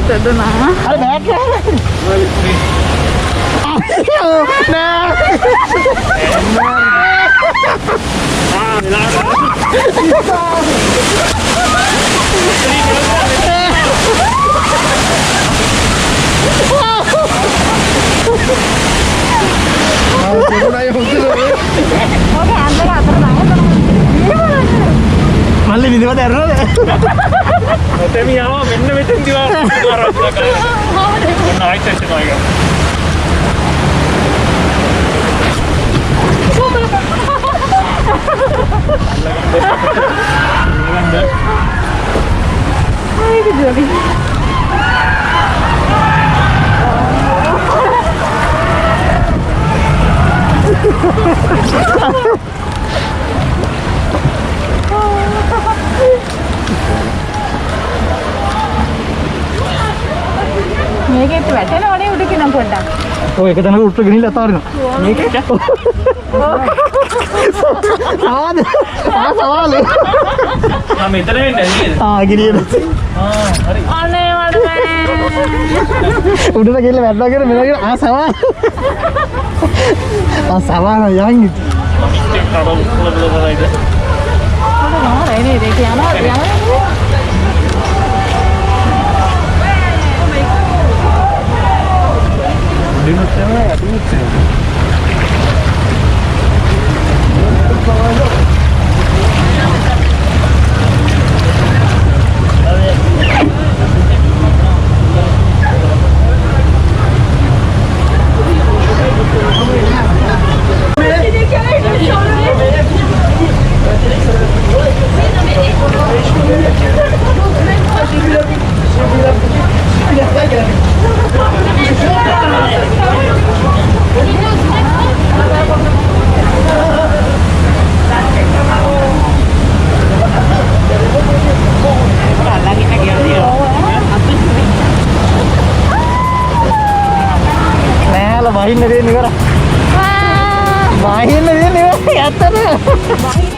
තෙදුනා. අර බෑග් එක. නෑ. මල්ලි විදිහට ඇරනද? ඔතෙම යනවා මෙන්න මෙතෙන් දිවා ආරම්භ කරලා. ඔන්න ආයිත් එනවා ඒක. Ay, qué jolly. මේකේ වැටෙනවනේ උඩ කියන පොඩ්ඩක්. ඔය එක තැනක උඩට ගෙනිලා අතාරිනවා. මේකේ? ආද. සවාලේ. මෙතන වෙන්නේ නේද? ගිරියන. හරි. අනේ වඩේ. උඩට ගෙල්ල වැටලා කියන මෙලා සවාල. සවාල යන්නේ. මිස්ටේක් කරලා බලයිද? නෑ නේ ඒක යනවා. දිනුත් තමයි අදිනුත් තමයි. වහින්න දෙන්නේ ඉවරයි. වහින්න දෙන්නේ ඉවරයි. ඇත්තද?